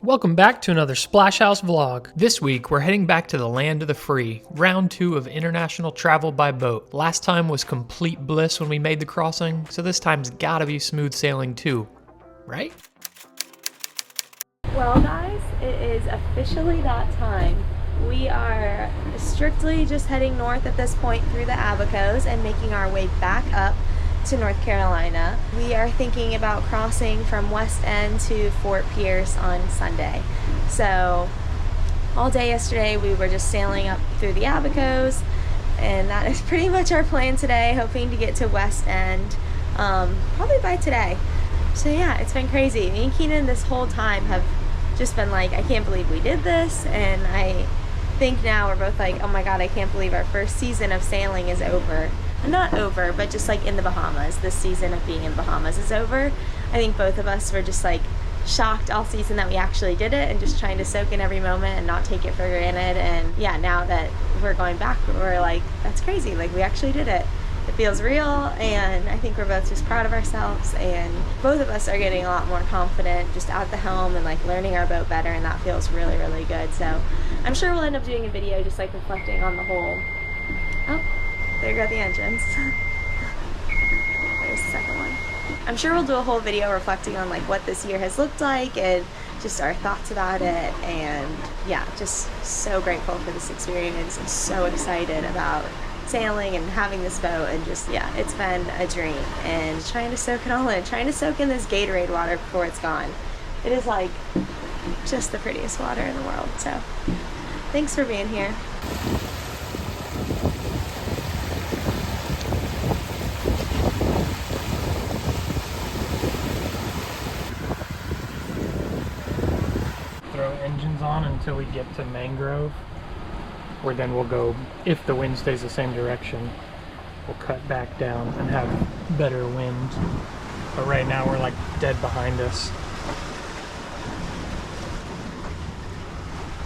Welcome back to another Splash House vlog. This week, we're heading back to the land of the free, round 2 of international travel by boat. Last time was complete bliss when we made the crossing, so this time's gotta be smooth sailing too, right? Well guys, it is officially that time. We are strictly just heading north at this point through the Abacos and making our way back up to North Carolina. We are thinking about crossing from West End to Fort Pierce on Sunday. So all day yesterday we were just sailing up through the Abacos, and that is pretty much our plan today, hoping to get to West End probably by today. So yeah, it's been crazy. Me and Keenan this whole time have just been like, I can't believe we did this, and I think now we're both like, oh my god, I can't believe our first season of sailing is over. Not over, but just like in the Bahamas. This season of being in the Bahamas is over. I think both of us were just like shocked all season that we actually did it and just trying to soak in every moment and not take it for granted. And yeah, now that we're going back, we're like, that's crazy, like we actually did it. It feels real, and I think we're both just proud of ourselves, and both of us are getting a lot more confident just at the helm and like learning our boat better, and that feels really, really good. So I'm sure we'll end up doing a video just like reflecting on the whole. Oh, there go the engines. There's the second one. I'm sure we'll do a whole video reflecting on like what this year has looked like and just our thoughts about it, and yeah, just so grateful for this experience and so excited about sailing and having this boat, and just yeah, it's been a dream, and trying to soak it all in, trying to soak in this Gatorade water before it's gone. It is like just the prettiest water in the world. So thanks for being here. Throw engines on until we get to Mangrove, or then we'll go, if the wind stays the same direction, we'll cut back down and have better wind. But right now we're like dead behind us.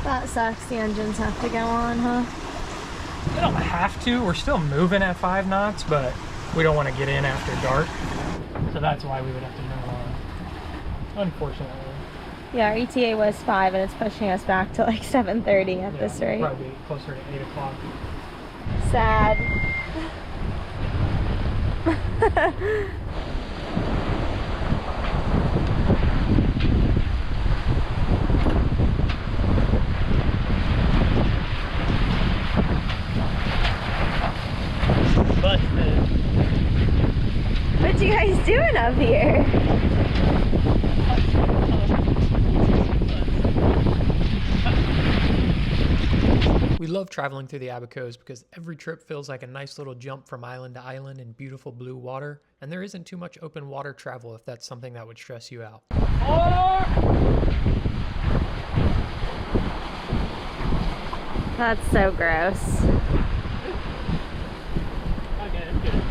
That sucks, the engines have to go on, huh? We don't have to, we're still moving at 5 knots, but we don't want to get in after dark. So that's why we would have to move on, unfortunately. Yeah, our ETA was 5, and it's pushing us back to like 7:30 at this rate. Probably closer to 8 o'clock. Sad. Busted. What you guys doing up here? We love traveling through the Abacos because every trip feels like a nice little jump from island to island in beautiful blue water, and there isn't too much open water travel if that's something that would stress you out. That's so gross. Okay, that's good.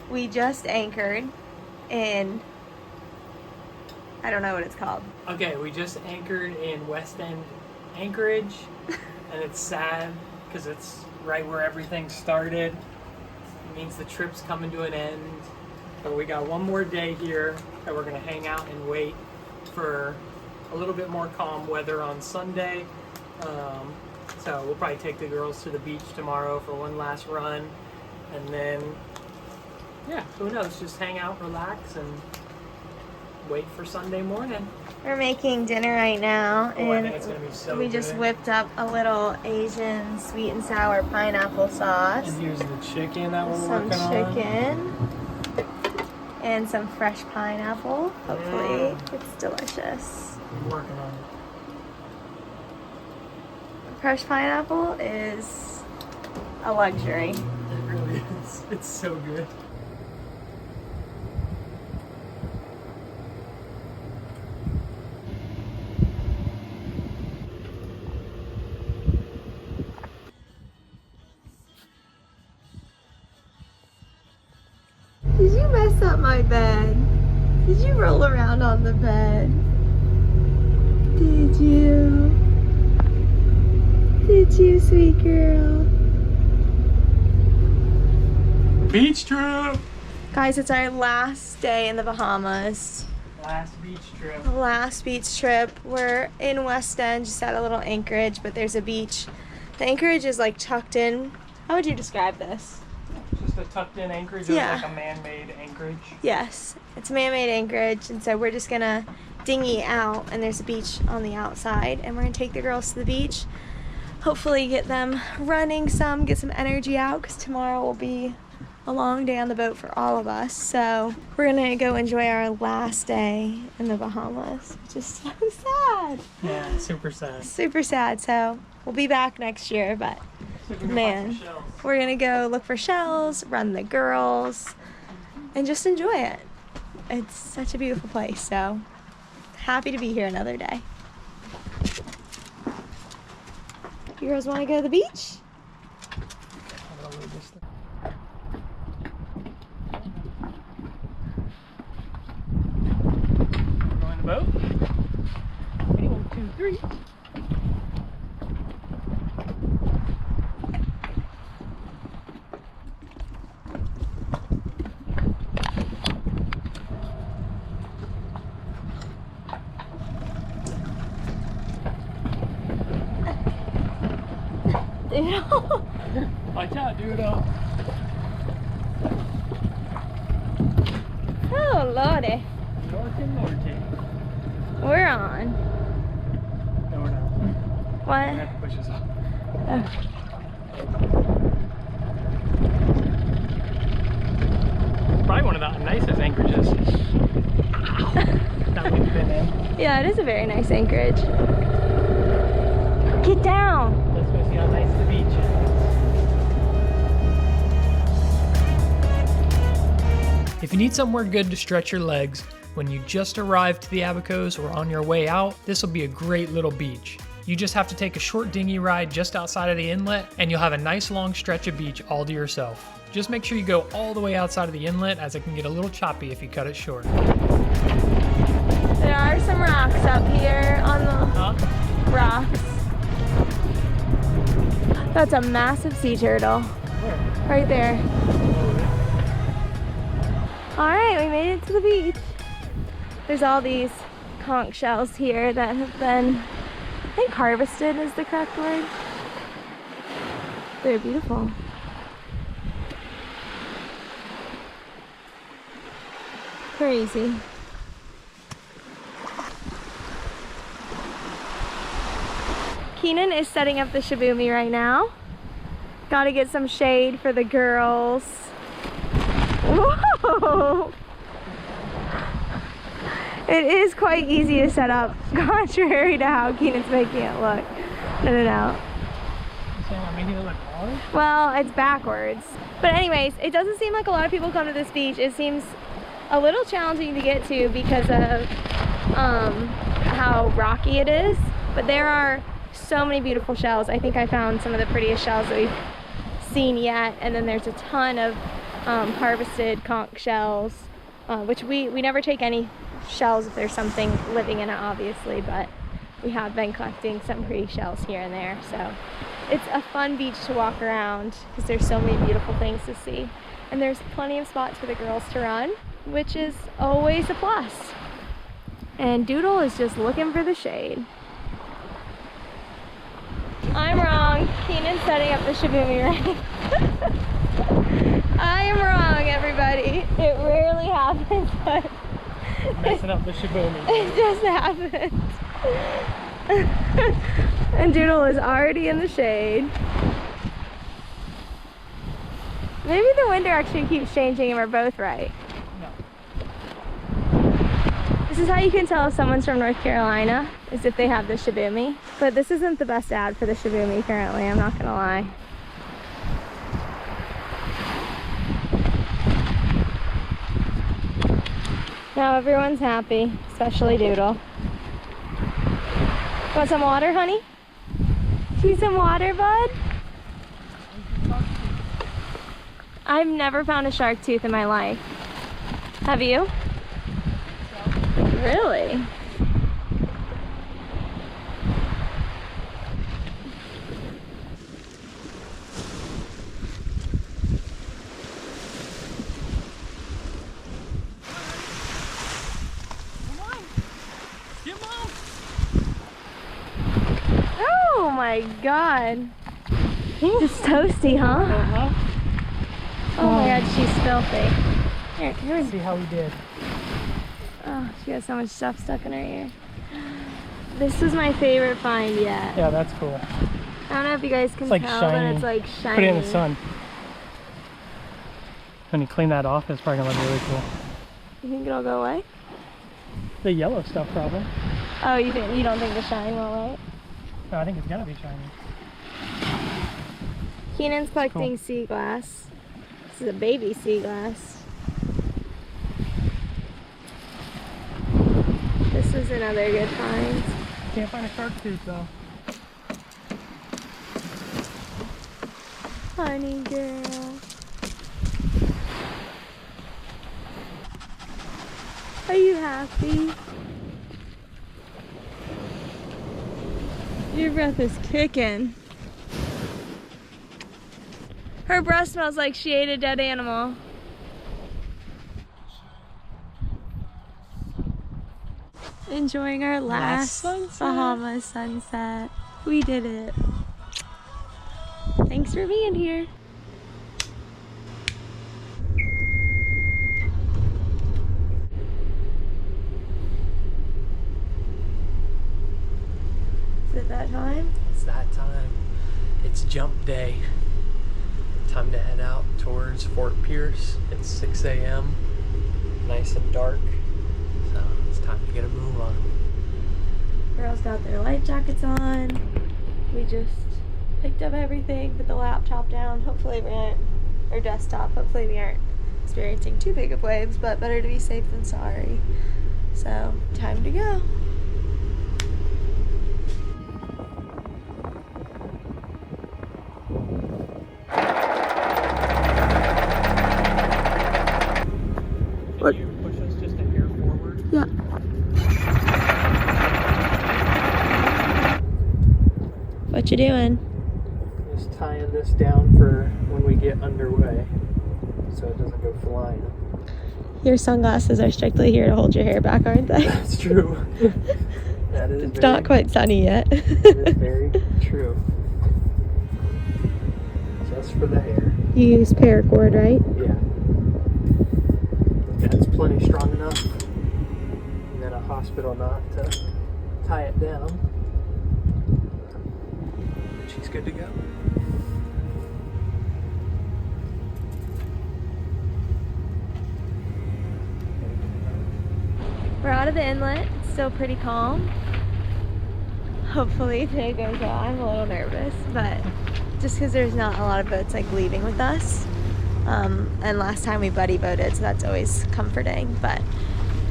We just anchored in, I don't know what it's called. Okay, we just anchored in West End, Anchorage, and it's sad because it's right where everything started. It means the trip's coming to an end, but we got one more day here that we're gonna hang out and wait for a little bit more calm weather on Sunday. So we'll probably take the girls to the beach tomorrow for one last run, and then yeah, who knows, just hang out, relax, and wait for Sunday morning. We're making dinner right now, Oh, I and think it's gonna be so we just good. whipped up a little Asian sweet and sour pineapple sauce. And here's the chicken that we're Some working on. chicken. And some fresh pineapple. Hopefully it's delicious. We're working on it. Fresh pineapple is a luxury. It really is. It's so good. Did you mess up my bed? Did you roll around on the bed? Did you? Did you, sweet girl? Beach trip! Guys, it's our last day in the Bahamas. Last beach trip. Last beach trip. We're in West End, just at a little Anchorage, but there's a beach. The Anchorage is like tucked in. How would you describe this? Just a tucked in anchorage, Yeah. like a man-made anchorage. Yes, it's a man-made anchorage, and so we're just gonna dinghy out, and there's a beach on the outside, and we're gonna take the girls to the beach. Hopefully get them running some, get some energy out, because tomorrow will be a long day on the boat for all of us. So we're gonna go enjoy our last day in the Bahamas, which is so sad. Yeah, super sad. Super sad. So we'll be back next year, but man, we're gonna go look for shells, run the girls, and just enjoy it. It's such a beautiful place, so happy to be here another day. You girls want to go to the beach? Go in the boat. Ready, 1, 2, 3. Watch out, dude. Oh, lordy. Lordy. We're on. No, we're not. What? We're gonna have to push us off. Oh. Probably one of the nicest anchorages that we've been in. Yeah, it is a very nice anchorage. Get down. Let's go see how nice the beach is. If you need somewhere good to stretch your legs when you just arrived to the Abacos or on your way out, this will be a great little beach. You just have to take a short dinghy ride just outside of the inlet and you'll have a nice long stretch of beach all to yourself. Just make sure you go all the way outside of the inlet as it can get a little choppy if you cut it short. There are some rocks up here on the rocks. That's a massive sea turtle. Where? Right there. Alright, we made it to the beach. There's all these conch shells here that have been, I think harvested is the correct word. They're beautiful. Crazy. Keenan is setting up the shibumi right now. Gotta get some shade for the girls. Whoa! It is quite easy to set up, contrary to how Keenan's making it look. No. Saying I'm making it look hard? Well, it's backwards. But anyways, it doesn't seem like a lot of people come to this beach. It seems a little challenging to get to because of how rocky it is. But there are so many beautiful shells. I think I found some of the prettiest shells that we've seen yet. And then there's a ton of harvested conch shells, which we never take any shells if there's something living in it, obviously, but we have been collecting some pretty shells here and there. So it's a fun beach to walk around because there's so many beautiful things to see. And there's plenty of spots for the girls to run, which is always a plus. And Doodle is just looking for the shade. I'm wrong. Keenan's setting up the shibumi right. I am wrong, everybody. It rarely happens, but Messing up the shibumi. it just happens. And Doodle is already in the shade. Maybe the wind direction keeps changing and we're both right. No. This is how you can tell if someone's from North Carolina, is if they have the shibumi. But this isn't the best ad for the shibumi currently, I'm not gonna lie. Now everyone's happy, especially Doodle. Want some water, honey? Need some water, bud? I've never found a shark tooth in my life. Have you? Really? my god. It's toasty, huh? Oh my god, she's filthy. Here, come here. See how we did. Oh, she has so much stuff stuck in her ear. This is my favorite find yet. Yeah, that's cool. I don't know if you guys can Like tell, shiny. but it's like shiny. Put it in the sun. When you clean that off, it's probably gonna look really cool. You think it'll go away? The yellow stuff, probably. Oh, you don't think the shine will, right? No, I think it's gotta be shiny. Keenan's collecting sea glass. This is a baby sea glass. This is another good find. Can't find a shark tooth though. Honey girl. Are you happy? Your breath is kicking. Her breath smells like she ate a dead animal. Enjoying our last Bahamas sunset. We did it. Thanks for being here. Is it that time? It's that time. It's jump day. Time to head out towards Fort Pierce. It's 6 a.m. Nice and dark. So it's time to get a move on. Girls got their life jackets on. We just picked up everything, put the laptop down. Hopefully we aren't, or desktop, hopefully we aren't experiencing too big of waves, but better to be safe than sorry. So, time to go. Can you push us just a hair forward? Yeah. What you doing? Just tying this down for when we get underway so it doesn't go flying. Your sunglasses are strictly here to hold your hair back, aren't they? That's true. That is It's not quite sunny yet. That is very true. Just for the hair. You use paracord, right? Yeah. That's plenty strong enough. And then a hospital knot to tie it down. She's good to go. We're out of the inlet. It's still pretty calm. Hopefully today goes well. I'm a little nervous, but just because there's not a lot of boats like leaving with us. And last time we buddy boated, so that's always comforting. But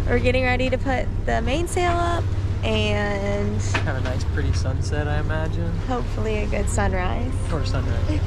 we're getting ready to put the mainsail up and Have a nice pretty sunset, I imagine. hopefully a good sunrise. Or sunrise.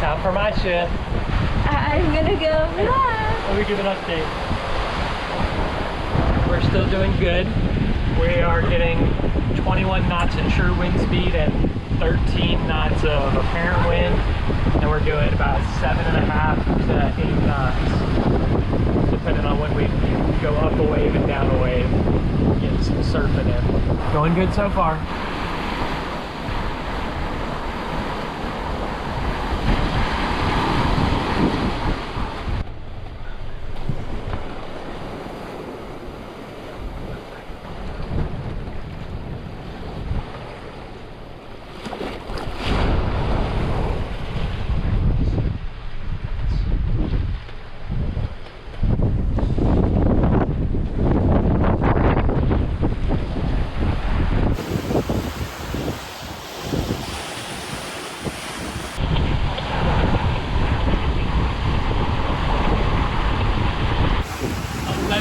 Time for my shift. I'm gonna go relax. Let me give an update. We're still doing good. We are getting 21 knots in sure wind speed and 13 knots of apparent wind, and we're doing about 7.5 to 8 knots, depending on when we go up a wave and down a wave, getting some surfing in. Going good so far.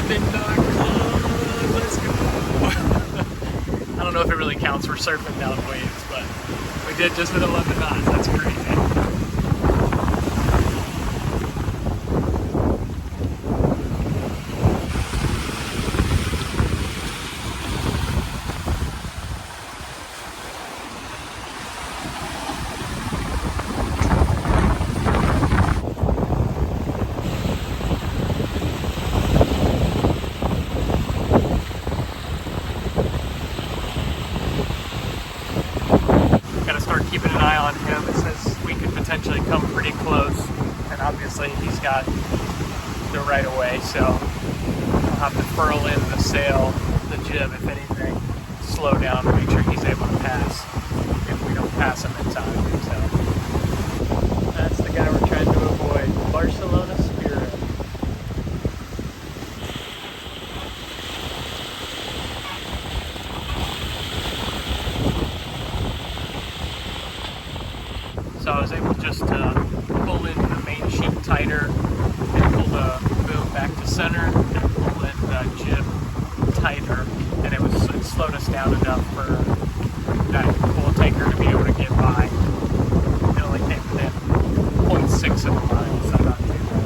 Let's go. I don't know if it really counts for surfing down waves, but we did just hit 11 knots. That's crazy. Keeping an eye on him. It says we could potentially come pretty close, and obviously he's got the right of way, so I'll have to furl in the sail, the jib, if anything, slow down to make sure he's able to pass if we don't pass him in time. So that's the guy we're trying to avoid, Barcelona Spirit. So I was able just to pull in the main sheet tighter and pull the boom back to center and pull in the jib tighter, and it slowed us down enough for that full tanker to be able to get by. It only came within 0.6 of a mile, so not too bad.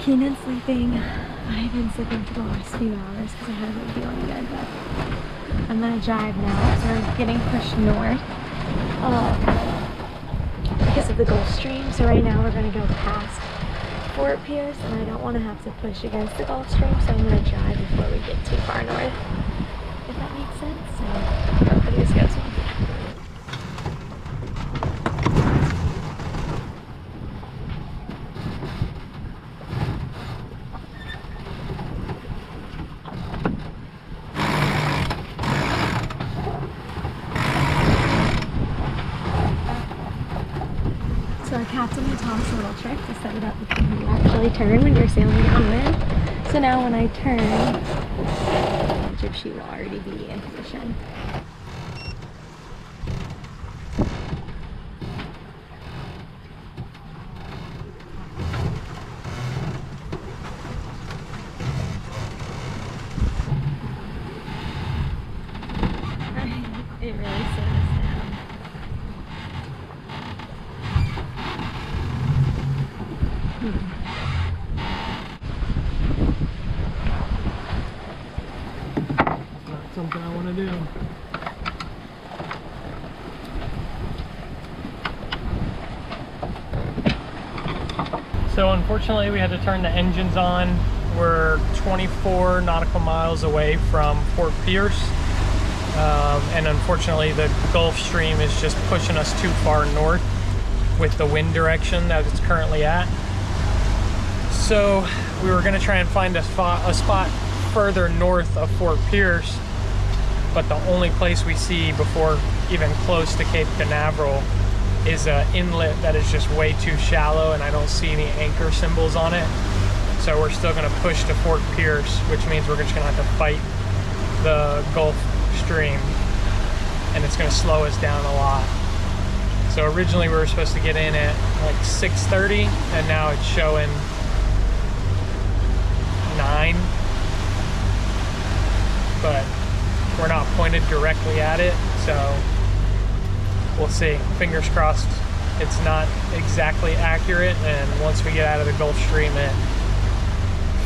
Keenan's sleeping. I've been sleeping for the last few hours because I haven't been feeling good, but I'm gonna drive now. So we're getting pushed north because of the Gulf Stream. So right now we're gonna go past Fort Pierce, and I don't want to have to push against the Gulf Stream, so I'm gonna drive before we get too far north, if that makes sense. So hopefully this goes well. So our captain had taught us a little trick to set it up before you actually turn when you're sailing downwind. So now when I turn, the jib sheet will already be in position. It really slows us down. Not something I want to do. So unfortunately we had to turn the engines on. We're 24 nautical miles away from Fort Pierce. And unfortunately the Gulf Stream is just pushing us too far north with the wind direction that it's currently at. So we were going to try and find a spot further north of Fort Pierce but the only place we see before even close to Cape Canaveral is an inlet that is just way too shallow, and I don't see any anchor symbols on it. So we're still gonna push to Fort Pierce, which means we're just gonna have to fight the Gulf Stream, and it's gonna slow us down a lot. So originally we were supposed to get in at like 6:30, and now it's showing 9, but we're not pointed directly at it, so we'll see. Fingers crossed it's not exactly accurate, and once we get out of the Gulf Stream it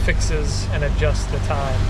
fixes and adjusts the time.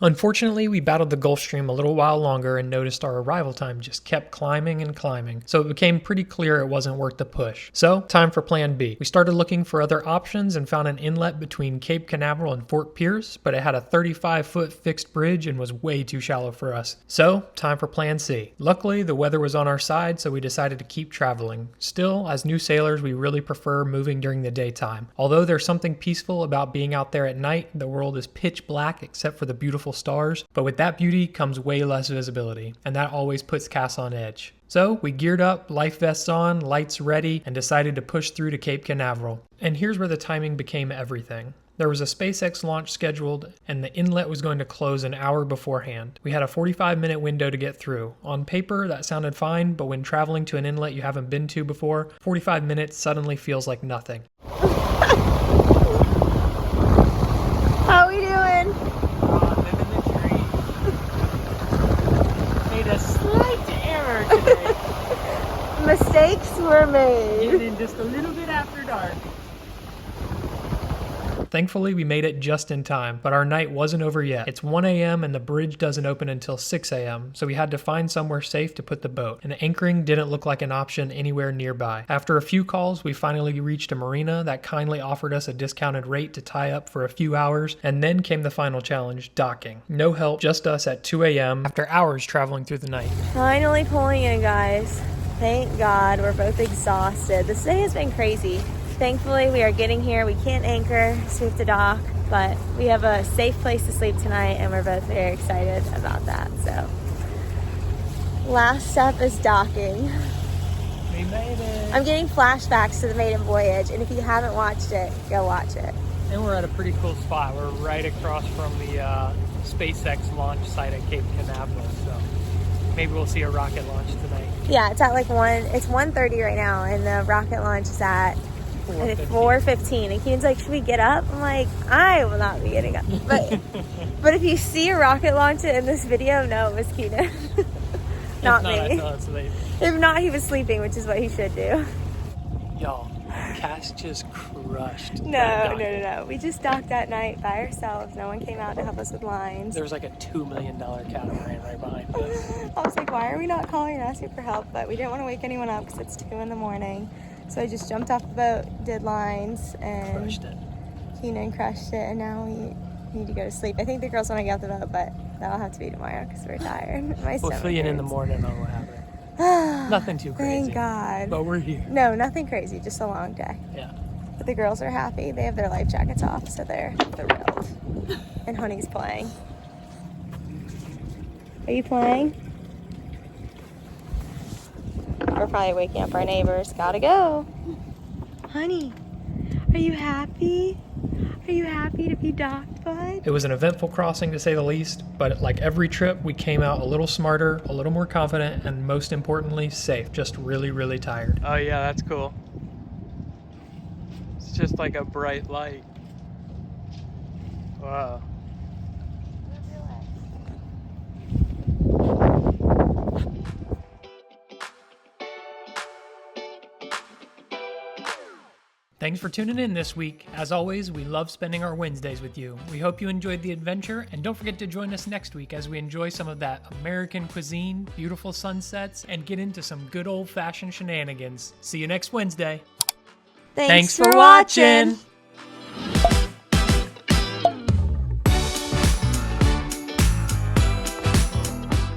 Unfortunately, we battled the Gulf Stream a little while longer and noticed our arrival time just kept climbing and climbing, so it became pretty clear it wasn't worth the push. So, time for plan B. We started looking for other options and found an inlet between Cape Canaveral and Fort Pierce, but it had a 35-foot fixed bridge and was way too shallow for us. So, time for plan C. Luckily, the weather was on our side, so we decided to keep traveling. Still, as new sailors, we really prefer moving during the daytime. Although there's something peaceful about being out there at night, the world is pitch black except for the beautiful stars, but with that beauty comes way less visibility, and that always puts Cass on edge. So we geared up, life vests on, lights ready, and decided to push through to Cape Canaveral. And here's where the timing became everything. There was a SpaceX launch scheduled, and the inlet was going to close an hour beforehand. We had a 45-minute window to get through. On paper, that sounded fine, but when traveling to an inlet you haven't been to before, 45 minutes suddenly feels like nothing. How we doing? Living the dream. Made a slight error today. Mistakes were made. Getting in just a little bit after dark. Thankfully, we made it just in time, but our night wasn't over yet. It's 1 a.m. and the bridge doesn't open until 6 a.m., so we had to find somewhere safe to put the boat, and anchoring didn't look like an option anywhere nearby. After a few calls, we finally reached a marina that kindly offered us a discounted rate to tie up for a few hours, and then came the final challenge, docking. No help, just us at 2 a.m. after hours traveling through the night. Finally pulling in, guys. Thank God, we're both exhausted. This day has been crazy. Thankfully, we are getting here. We can't anchor, so we have to dock, but we have a safe place to sleep tonight, and we're both very excited about that. So, last step is docking. We made it. I'm getting flashbacks to the maiden voyage, and if you haven't watched it, go watch it. And we're at a pretty cool spot. We're right across from the SpaceX launch site at Cape Canaveral, so maybe we'll see a rocket launch tonight. Yeah, it's at like 1:30 right now, and the rocket launch is at 4:15, and Keenan's like, should we get up? I'm like, I will not be getting up. But if you see a rocket launch in this video, no, it was Keenan. Not me. I fell asleep. If not, he was sleeping, which is what he should do. Y'all, Cass just crushed. No. We just docked that night by ourselves. No one came out to help us with lines. There was like a $2 million catamaran right behind us. I was like, why are we not calling and asking for help? But we didn't want to wake anyone up because it's 2 in the morning. So I just jumped off the boat, did lines, and Crushed it. Keenan crushed it, and now we need to go to sleep. I think the girls want to get off the boat, but that'll have to be tomorrow because we're tired. We'll fill you in the morning on what happened. Nothing too crazy. Thank God. But we're here. No, nothing crazy, just a long day. Yeah. But the girls are happy. They have their life jackets off, so they're thrilled. And Honey's playing. Are you playing? We're probably waking up our neighbors. Gotta go. Honey, are you happy? Are you happy to be docked, bud? It was an eventful crossing to say the least, but like every trip, we came out a little smarter, a little more confident, and most importantly, safe. Just really, really tired. Oh yeah, that's cool. It's just like a bright light. Wow. Thanks for tuning in this week. As always, we love spending our Wednesdays with you. We hope you enjoyed the adventure, and don't forget to join us next week as we enjoy some of that American cuisine, beautiful sunsets, and get into some good old-fashioned shenanigans. See you next Wednesday. Thanks for watching.